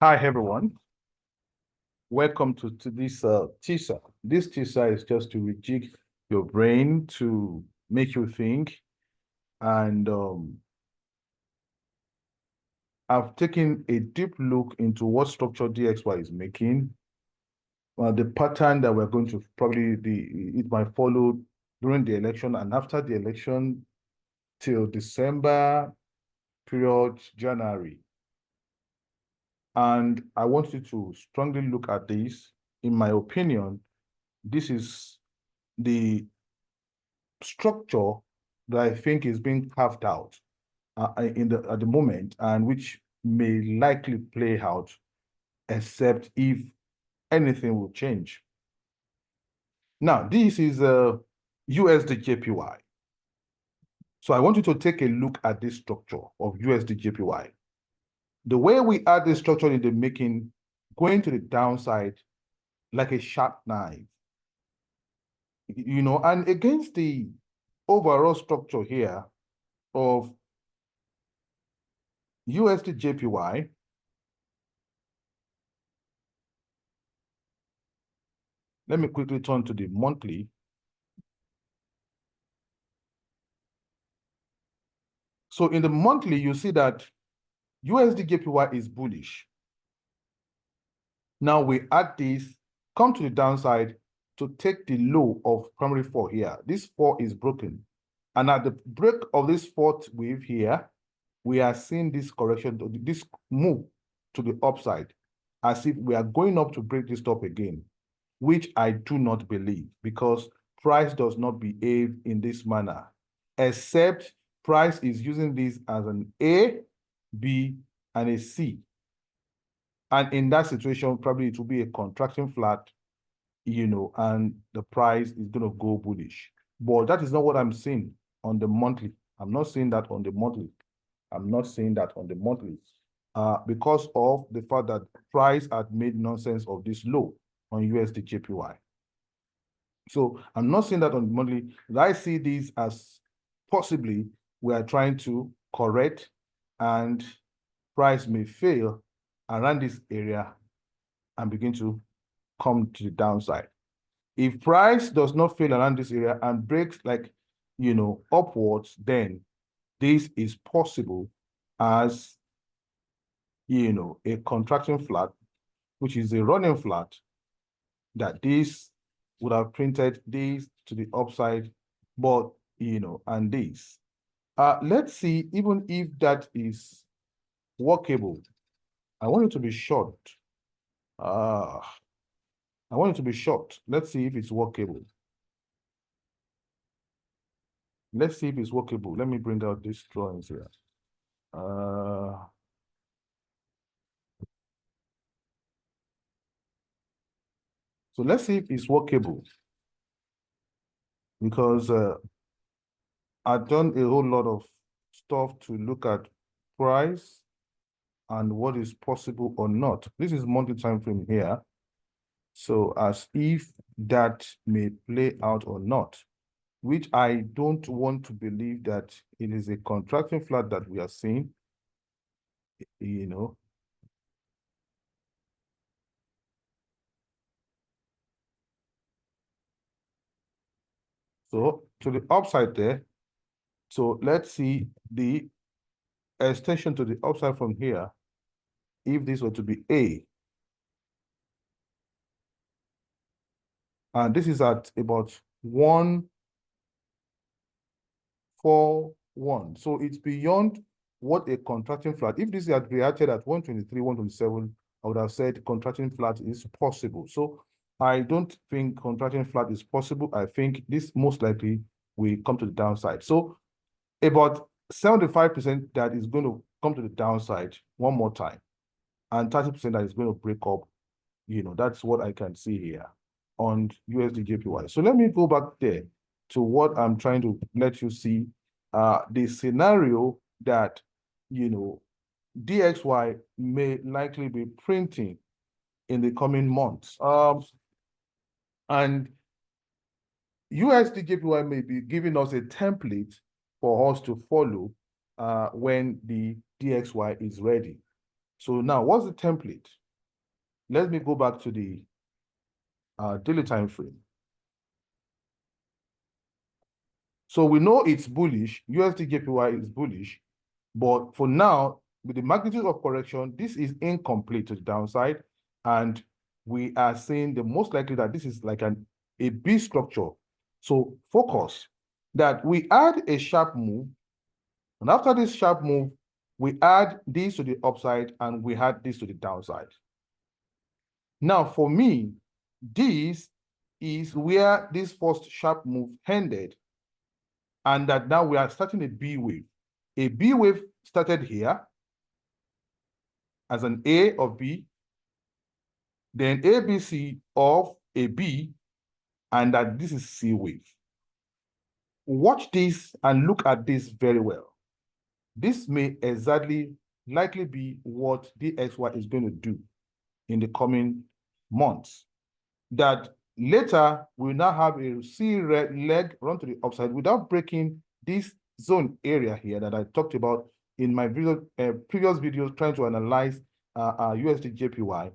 Hi, everyone. Welcome to this teaser. This teaser is just to rejig your brain to make you think. And I've taken a deep look into what structure DXY is making. The pattern that we're going to it might follow during the election and after the election till December period, January. And I want you to strongly look at this. In my opinion, this is the structure that I think is being carved out at the moment, and which may likely play out, except if anything will change. Now, this is a USD JPY. So I want you to take a look at this structure of USD JPY. The way we add this structure in the making, going to the downside like a sharp knife, and against the overall structure here of USD JPY, let me quickly turn to the monthly. So in the monthly, you see that USD JPY is bullish. Now we add this, come to the downside to take the low of primary 4 here. This 4 is broken. And at the break of this fourth wave here, we are seeing this correction, this move to the upside, as if we are going up to break this top again, which I do not believe, because price does not behave in this manner, except price is using this as an A, B, and a C. And in that situation, probably it will be a contracting flat, and the price is going to go bullish. But that is not what I'm seeing on the monthly. I'm not seeing that on the monthly. I'm not seeing that on the monthly because of the fact that price had made nonsense of this low on USD JPY. So I'm not seeing that on the monthly. I see this as possibly we are trying to correct, and price may fail around this area and begin to come to the downside. If price does not fail around this area and breaks upwards, then this is possible as a contraction flat, which is a running flat, that this would have printed this to the upside, but and this. Let's see, even if that is workable. I want it to be short. I want it to be short. Let's see if it's workable. Let's see if it's workable. Let me bring out these drawings here. So let's see if it's workable, because I've done a whole lot of stuff to look at price and what is possible or not. This is monthly time frame here. So as if that may play out or not, which I don't want to believe that it is a contracting flat that we are seeing, So to the upside there, so let's see the extension to the upside from here. If this were to be A, and this is at about 141. So it's beyond what a contracting flat. If this had reacted at 123, 127, I would have said contracting flat is possible. So I don't think contracting flat is possible. I think this most likely will come to the downside. So about 75% that is going to come to the downside one more time, and 30% that is going to break up. That's what I can see here on USD JPY. So let me go back there to what I'm trying to let you see, the scenario that, DXY may likely be printing in the coming months. And USD JPY may be giving us a template for us to follow when the DXY is ready. So now what's the template? Let me go back to the daily time frame. So we know it's bullish, USD/JPY is bullish, but for now, with the magnitude of correction, this is incomplete to the downside, and we are saying the most likely that this is like a B structure. So focus that we add a sharp move, and after this sharp move, we add this to the upside and we add this to the downside. Now, for me, this is where this first sharp move ended, and that now we are starting a B wave. A B wave started here as an A of B, then ABC of a B, and that this is C wave. Watch this and look at this very well. This may exactly likely be what DXY is going to do in the coming months. That later we'll now have a C leg run to the upside without breaking this zone area here that I talked about in my previous videos trying to analyze USD/JPY.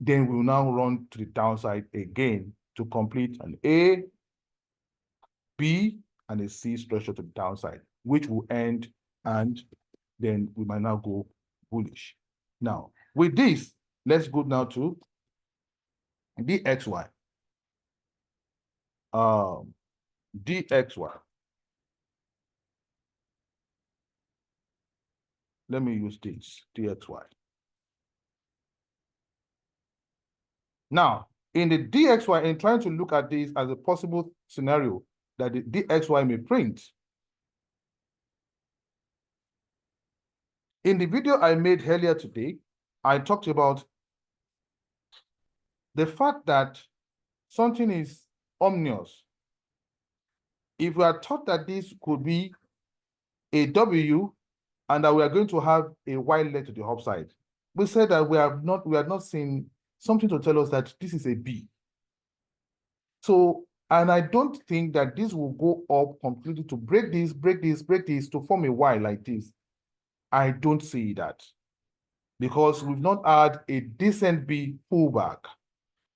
Then we'll now run to the downside again to complete an A, B, and a C structure to the downside, which will end, and then we might now go bullish. Now, with this, let's go now to DXY. DXY. Let me use this, DXY. Now, in the DXY, in trying to look at this as a possible scenario that the DXY may print, in the video I made earlier today, I talked about the fact that something is ominous. If we are taught that this could be a W and that we are going to have a Y leg to the upside, we said that we are not seeing something to tell us that this is a B. So, and I don't think that this will go up completely to break this to form a Y like this. I don't see that because we've not had a decent B pullback.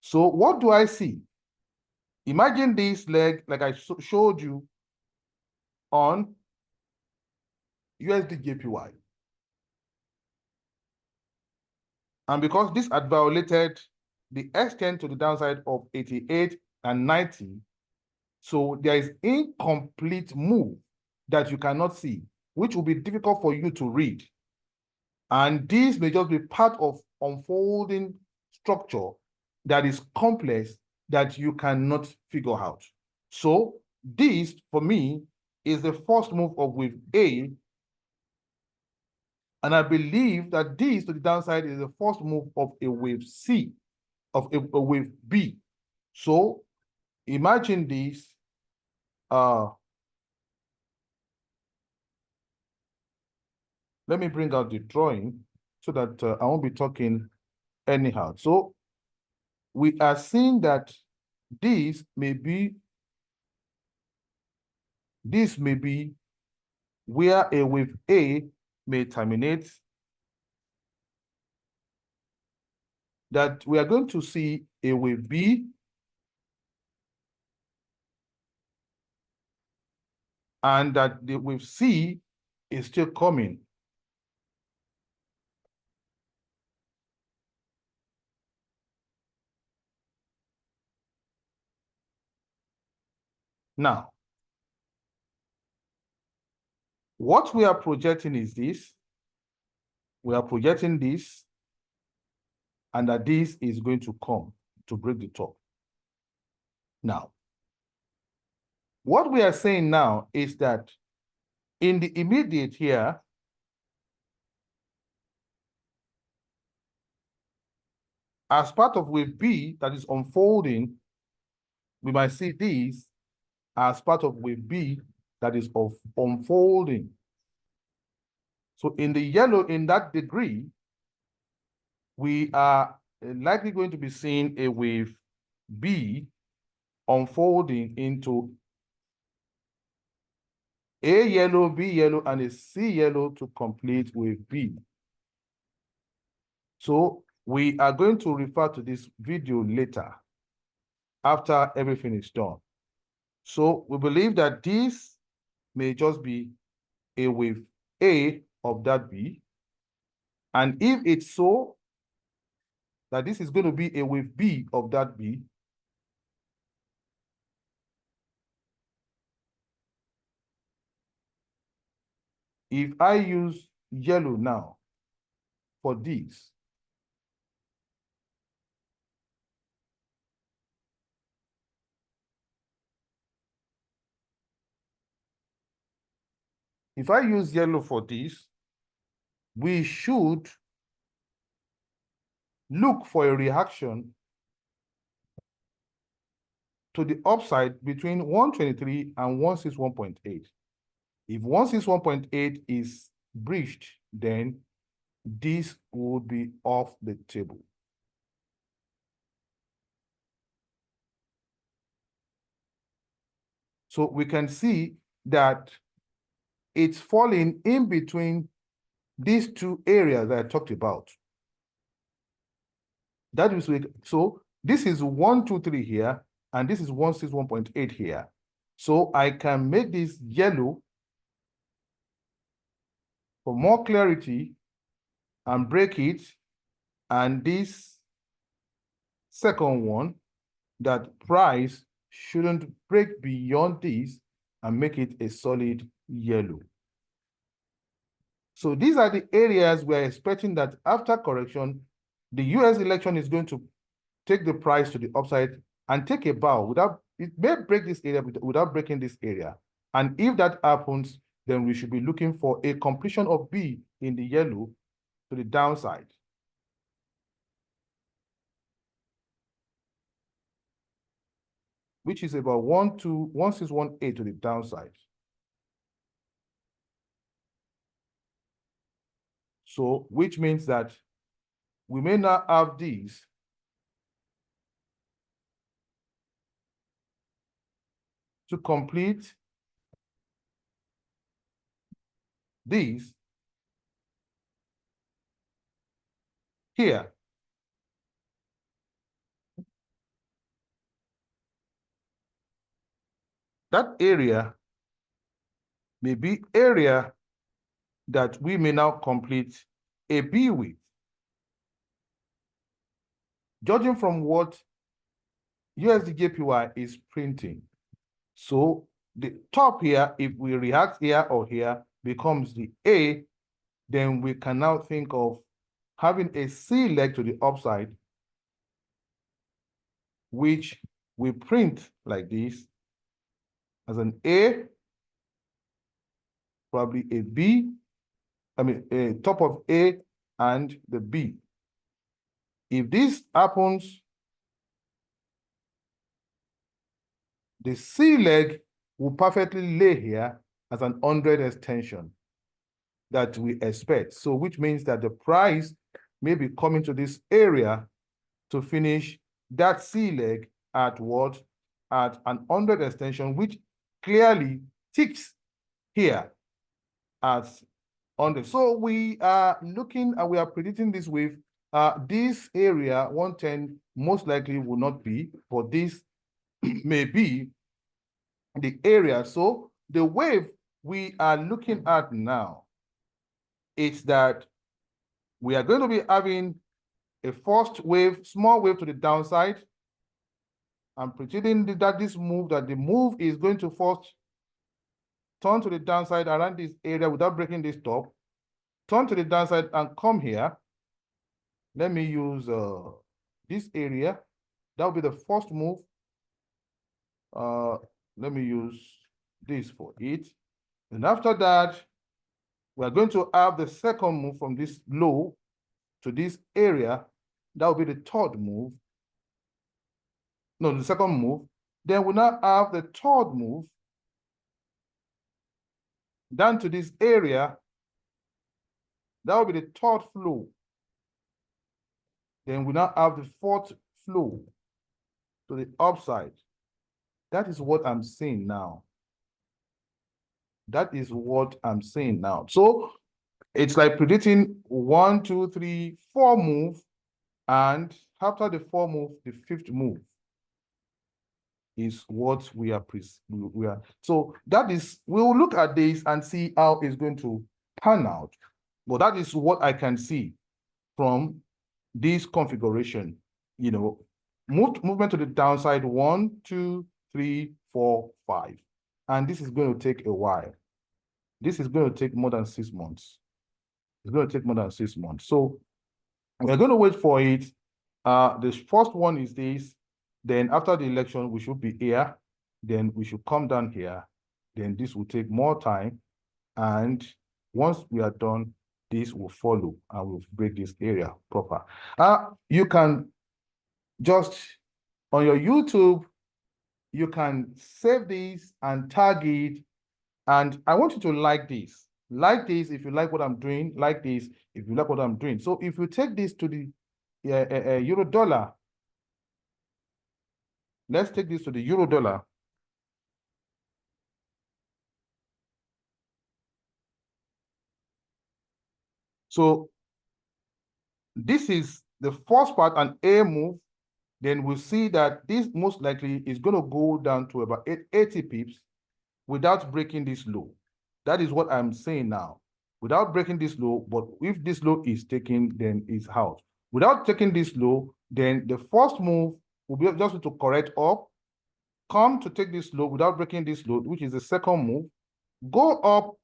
So what do I see? Imagine this leg like I showed you on USD/JPY. And because this had violated the extent to the downside of 88 and 90, so there is incomplete move that you cannot see, which will be difficult for you to read. And this may just be part of unfolding structure that is complex that you cannot figure out. So this, for me, is the first move of wave A. And I believe that this to the downside is the first move of a wave C, of a wave B. So imagine this. Let me bring out the drawing so that I won't be talking anyhow. So we are seeing that this may be where a wave A may terminate, that we are going to see a wave B, and that the wave C is still coming. Now, what we are projecting is this. We are projecting this, and that this is going to come to break the top. Now, what we are saying now is that in the immediate here, as part of wave B that is unfolding, we might see this as part of wave B that is unfolding. So in the yellow, in that degree, we are likely going to be seeing a wave B unfolding into A yellow, B yellow, and a C yellow to complete wave B. So we are going to refer to this video later after everything is done. So we believe that this may just be a wave A of that B. And if it's so, that this is going to be a wave B of that B, if I use yellow now for this, if I use yellow for this, we should look for a reaction to the upside between 123 and 161.8. If 161.8 is breached, then this would be off the table. So we can see that it's falling in between these two areas that I talked about. That is, so this is 123 here, and this is 161.8 here. So I can make this yellow for more clarity and break it, and this second one, that price shouldn't break beyond this and make it a solid yellow. So these are the areas we're expecting that after correction, the US election is going to take the price to the upside and take a bow without, it may break this area without breaking this area. And if that happens, then we should be looking for a completion of B in the yellow to the downside. Which is about 161.8 to the downside. So, which means that we may not have these to complete these here. That area may be area that we may now complete a B with. Judging from what USD/JPY is printing. So the top here, if we react here or here, becomes the A, then we can now think of having a C leg to the upside, which we print like this as an A, probably a B, a top of A and the B. If this happens, the C leg will perfectly lay here as an 100 extension that we expect. So which means that the price may be coming to this area to finish that C leg at what? At an 100 extension, which clearly ticks here as 100. So we are looking and we are predicting this wave. This area 110 most likely will not be, but this may be the area. So the wave we are looking at now is that we are going to be having a first wave, small wave to the downside. I'm predicting that this move, that the move is going to first turn to the downside around this area without breaking this top, turn to the downside and come here. Let me use this area. That will be the first move. Let me use this for it. And after that, we're going to have the second move from this low to this area. That will be the third move. No, the second move. Then we now have the third move down to this area. That will be the third flow. Then we now have the fourth flow to the upside. That is what I'm seeing now. That is what I'm seeing now. So It's like predicting 1, 2, 3, 4 move, and after the 4 move, the 5th move is what we are. So that is, we will look at this and see how it's going to pan out. But that is what I can see from this configuration. You know, movement to the downside, 1, 2, 3, 4, 5. And this is going to take a while. This is going to take more than 6 months. It's going to take more than 6 months. So we're going to wait for it. The first one is this. Then after the election, we should be here. Then we should come down here. Then this will take more time. And once we are done, this will follow and we'll break this area proper. You can just, on your YouTube, you can save this and tag it. And I want you to like this. Like this if you like what I'm doing. Like this if you like what I'm doing. So if you take this to the euro dollar, let's take this to the euro dollar. So this is the first part, an A move. Then we'll see that this most likely is going to go down to about 80 pips without breaking this low. That is what I'm saying now. Without breaking this low, but if this low is taken, then it's out. Without taking this low, then the first move will be just to correct up, come to take this low without breaking this low, which is the second move, go up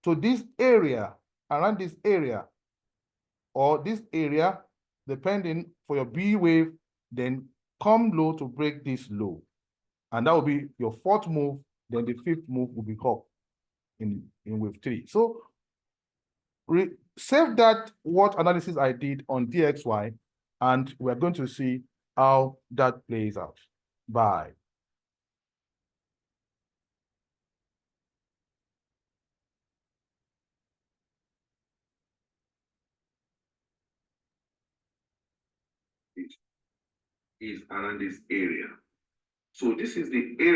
to this area, around this area, or this area, depending for your B wave, then come low to break this low. And that will be your 4th move, then the 5th move will be up in wave 3. So save that what analysis I did on DXY, and we're going to see how that plays out. Bye. Is around this area. So this is the area